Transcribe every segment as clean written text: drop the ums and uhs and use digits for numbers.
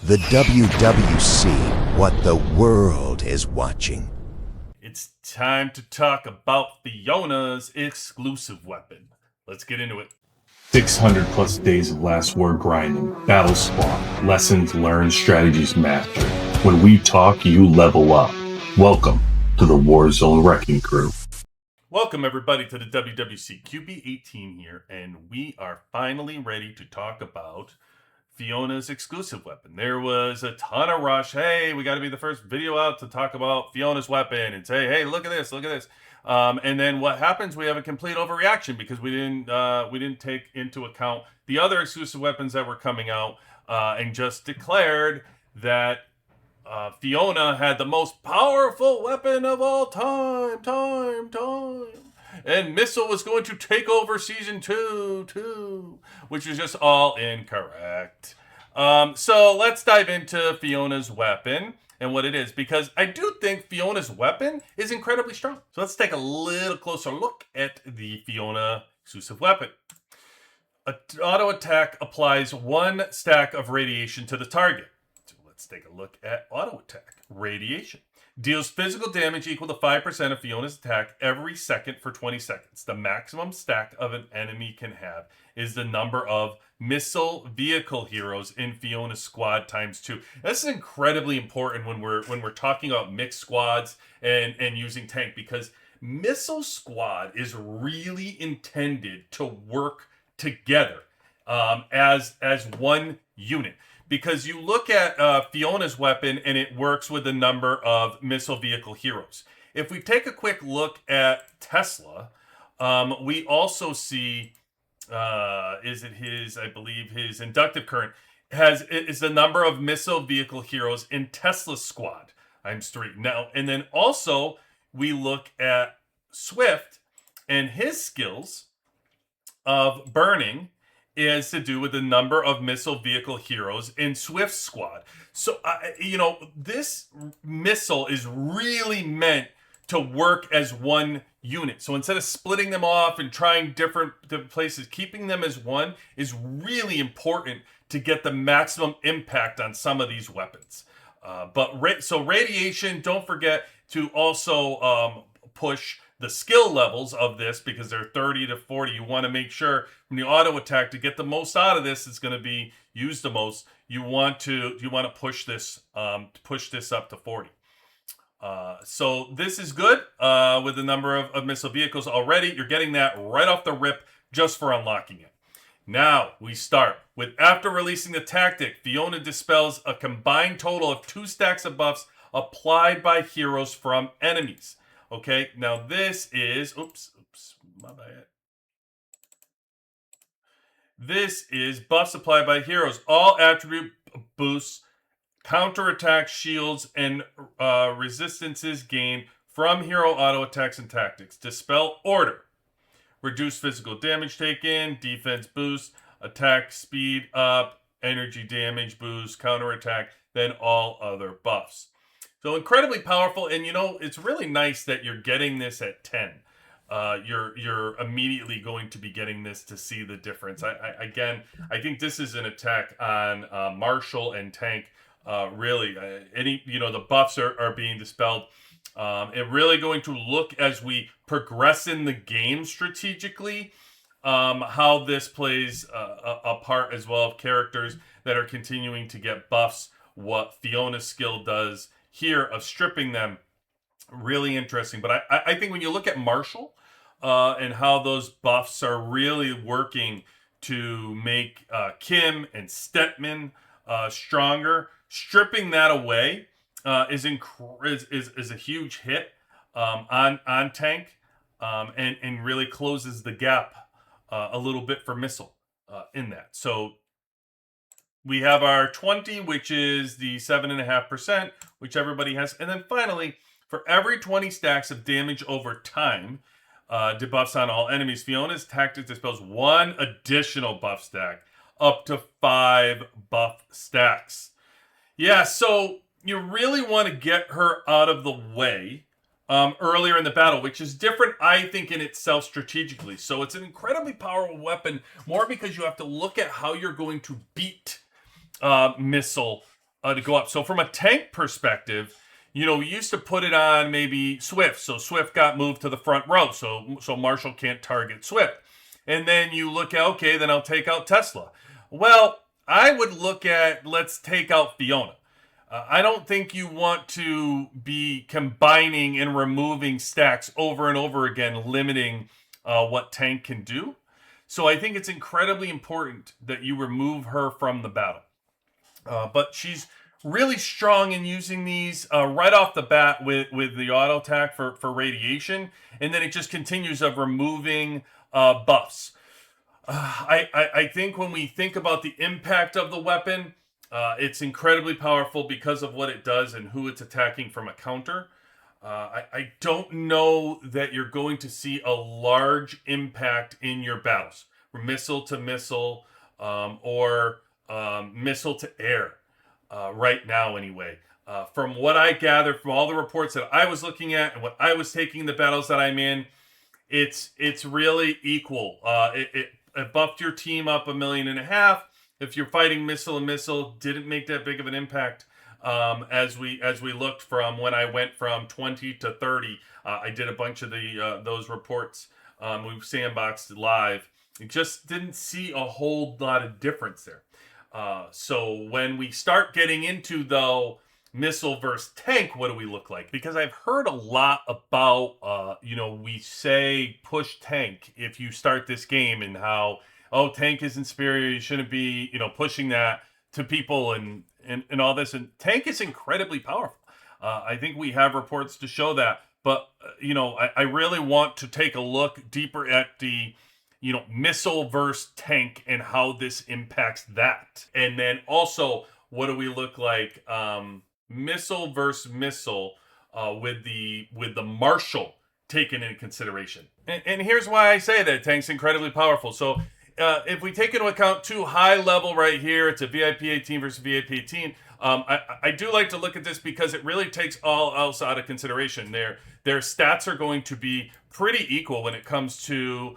The WWC, what the world is watching. It's time to talk about Fiona's exclusive weapon. Let's get into it. 600 plus days of last war grinding, battle spawn, lessons learned, strategies mastered. When we talk, you level up. Welcome to the Warzone Wrecking Crew. Welcome everybody to the WWC. QB18 here, and we are finally ready to talk about Fiona's exclusive weapon. There was a ton of rush. Hey, we got to be the first video out to talk about Fiona's weapon and say, hey, look at this, look at this. And then what happens? We have a complete overreaction because we didn't take into account the other exclusive weapons that were coming out, and just declared that Fiona had the most powerful weapon of all time. And Missile was going to take over Season 2, which is just all incorrect. So let's dive into Fiona's weapon and what it is, because I do think Fiona's weapon is incredibly strong. So let's take a little closer look at the Fiona exclusive weapon. Auto attack applies 1 stack of radiation to the target. So let's take a look at auto attack. Radiation deals physical damage equal to 5% of Fiona's attack every second for 20 seconds. The maximum stack of an enemy can have is the number of missile vehicle heroes in Fiona's squad times 2. This is incredibly important when we're talking about mixed squads and using tank, because missile squad is really intended to work together as one unit. Because you look at Fiona's weapon and it works with a number of missile vehicle heroes. If we take a quick look at Tesla, we also see, I believe his inductive current is the number of missile vehicle heroes in Tesla's squad times 3. Now, and then also we look at Swift, and his skills of burning is to do with the number of missile vehicle heroes in Swift's squad. So, this missile is really meant to work as one unit. So instead of splitting them off and trying different places, keeping them as one is really important to get the maximum impact on some of these weapons. So radiation, don't forget to also push the skill levels of this, because they're 30 to 40. You want to make sure when you auto attack, to get the most out of this, it's going to be used the most. You want to push this up to 40. So this is good with the number of missile vehicles already. You're getting that right off the rip just for unlocking it. Now we start with, after releasing the tactic, Fiona dispels a combined total of 2 stacks of buffs applied by heroes from enemies. Okay, now this is, my bad. This is buffs applied by heroes. All attribute boosts, counterattack, shields, and resistances gained from hero auto attacks and tactics. Dispel order. Reduce physical damage taken, defense boost, attack speed up, energy damage boost, counterattack, then all other buffs. So incredibly powerful, and it's really nice that you're getting this at 10. You're immediately going to be getting this to see the difference. I think this is an attack on Marshall and tank. The buffs are being dispelled. It really going to look, as we progress in the game strategically, how this plays a part as well of characters that are continuing to get buffs. What Fiona's skill does here of stripping them, really interesting. But I think when you look at Marshall and how those buffs are really working to make Kim and Stetman stronger, stripping that away is a huge hit on tank, and really closes the gap a little bit for missile in that. So we have our 20, which is the 7.5%, which everybody has. And then finally, for every 20 stacks of damage over time, debuffs on all enemies, Fiona's tactic dispels 1 additional buff stack, up to 5 buff stacks. Yeah, so you really want to get her out of the way earlier in the battle, which is different, I think, in itself strategically. So it's an incredibly powerful weapon, more because you have to look at how you're going to beat Missile to go up. So from a tank perspective, we used to put it on maybe Swift. So Swift got moved to the front row. So Marshall can't target Swift. And then you look at, okay, then I'll take out Tesla. Well, I would look at, let's take out Fiona. I don't think you want to be combining and removing stacks over and over again, limiting what tank can do. So I think it's incredibly important that you remove her from the battle. But she's really strong in using these right off the bat with the auto attack for radiation. And then it just continues of removing buffs. I think when we think about the impact of the weapon, it's incredibly powerful because of what it does and who it's attacking from a counter. I don't know that you're going to see a large impact in your battles, missile to missile, or missile to air, right now anyway. From what I gathered from all the reports that I was looking at and what I was taking the battles that I'm in, it's really equal. It buffed your team up 1.5 million. If you're fighting missile and missile, didn't make that big of an impact. As we looked from when I went from 20 to 30, I did a bunch of those reports. We've sandboxed live. It just didn't see a whole lot of difference there. So when we start getting into, though, missile versus tank, what do we look like? Because I've heard a lot about, we say push tank if you start this game, and how, tank is inferior, you shouldn't be, pushing that to people and all this. And tank is incredibly powerful. I think we have reports to show that. But, I really want to take a look deeper at the, missile versus tank and how this impacts that. And then also, what do we look like missile versus missile with the Marshall taken into consideration? And here's why I say that tank's incredibly powerful. So if we take into account 2 high level right here, it's a VIP 18 versus VIP 18. I do like to look at this because it really takes all else out of consideration. Their stats are going to be pretty equal when it comes to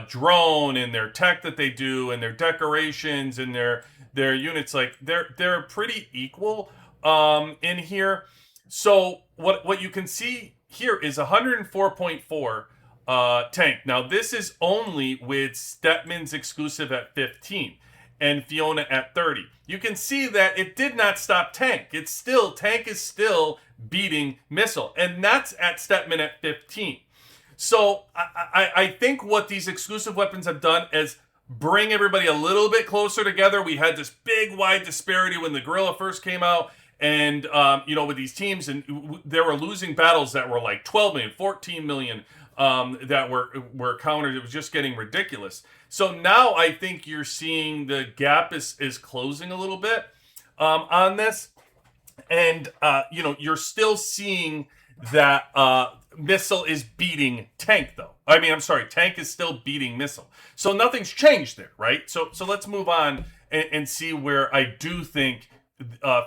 drone and their tech that they do and their decorations and their units. Like they're pretty equal in here. So what you can see here is 104.4 tank. Now this is only with Stetman's exclusive at 15 and Fiona at 30. You can see that it did not stop tank. Tank is still beating missile, and that's at Stetman at 15. So I think what these exclusive weapons have done is bring everybody a little bit closer together. We had this big wide disparity when the Guerrilla first came out, and with these teams, and they were losing battles that were like 12 million, 14 million that were countered. It was just getting ridiculous. So now I think you're seeing the gap is closing a little bit on this, and you're still seeing that missile is beating tank, though. Tank is still beating missile. So nothing's changed there, right? So let's move on and see where I do think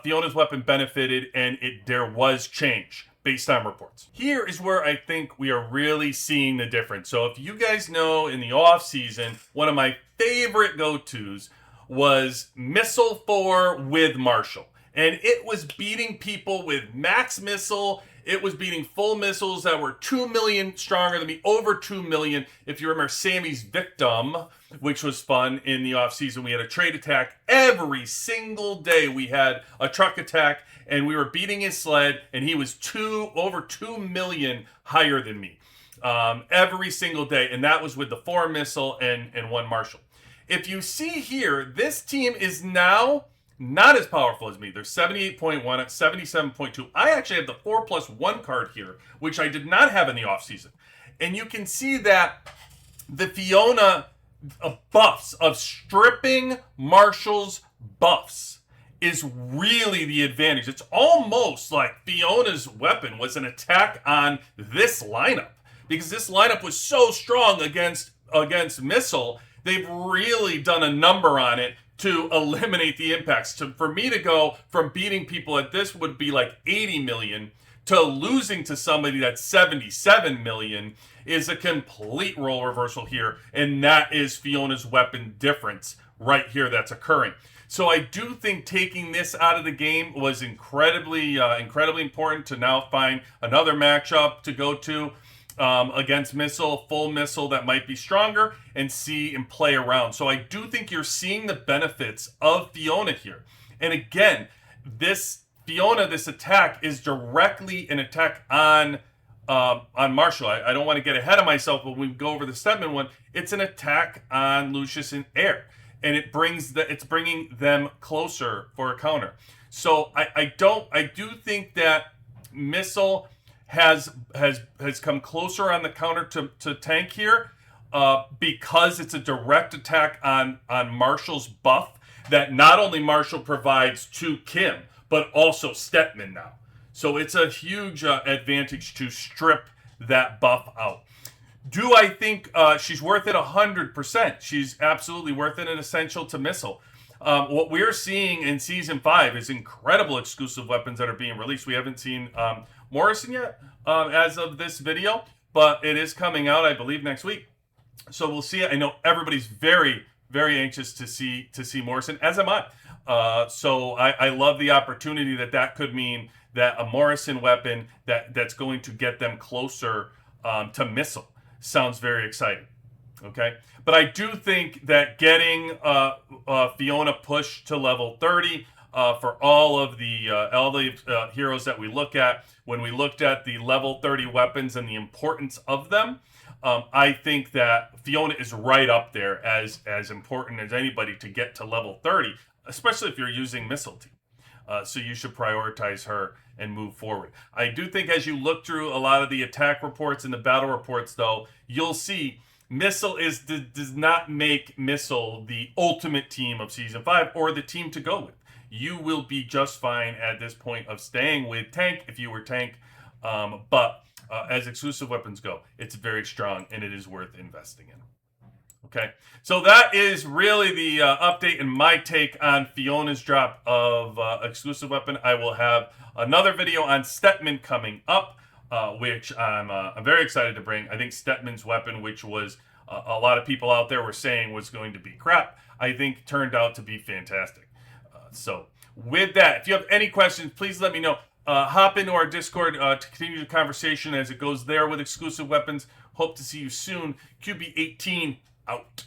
Fiona's weapon benefited, and there was change based on reports. Here is where I think we are really seeing the difference. So if you guys know, in the off season, one of my favorite go-tos was Missile 4 with Marshall. And it was beating people with max missile. It was beating full missiles that were 2 million stronger than me, over 2 million. If you remember Sammy's Victim, which was fun in the offseason, we had a trade attack every single day. We had a truck attack, and we were beating his sled, and he was over 2 million higher than me every single day. And that was with the 4 missile and 1 Marshall. If you see here, this team is now not as powerful as me. They're 78.1 at 77.2. I actually have the 4+1 card here, which I did not have in the offseason. And you can see that the Fiona buffs of stripping Marshall's buffs is really the advantage. It's almost like Fiona's weapon was an attack on this lineup, because this lineup was so strong against missile. They've really done a number on it to eliminate the impacts. For me to go from beating people at this would be like 80 million to losing to somebody that's 77 million is a complete role reversal here. And that is Fiona's weapon difference right here that's occurring. So I do think taking this out of the game was incredibly important to now find another matchup to go to against Missile, full Missile that might be stronger, and see and play around. So I do think you're seeing the benefits of Fiona here. And again, this Fiona, this attack is directly an attack on Marshall. I don't want to get ahead of myself, but when we go over the Stedman one, it's an attack on Lucius and Air, and it's bringing them closer for a counter. So I do think that Missile has come closer on the counter to tank here because it's a direct attack on Marshall's buff that not only Marshall provides to Kim, but also Stetman now. So it's a huge advantage to strip that buff out. Do I think she's worth it 100%? She's absolutely worth it and essential to Missile. What we're seeing in Season 5 is incredible exclusive weapons that are being released. We haven't seen Morrison yet as of this video, but it is coming out, I believe, next week. So we'll see it. I know everybody's very, very anxious to see Morrison, as am I. So I love the opportunity that could mean that a Morrison weapon that's going to get them closer to Missile. Sounds very exciting. Okay, but I do think that getting Fiona pushed to level 30 for all the heroes that we look at, when we looked at the level 30 weapons and the importance of them, I think that Fiona is right up there as important as anybody to get to level 30, especially if you're using Missile Team. So you should prioritize her and move forward. I do think as you look through a lot of the attack reports and the battle reports, though, you'll see Missile does not make Missile the ultimate team of Season 5 or the team to go with. You will be just fine at this point of staying with Tank if you were Tank. But as exclusive weapons go, it's very strong and it is worth investing in. Okay, so that is really the update and my take on Fiona's drop of exclusive weapon. I will have another video on Stetman coming up, which I'm very excited to bring. I think Stetman's weapon, which was a lot of people out there were saying was going to be crap, I think turned out to be fantastic. So with that, if you have any questions, please let me know. Hop into our Discord to continue the conversation as it goes there with exclusive weapons. Hope to see you soon. QB18 out.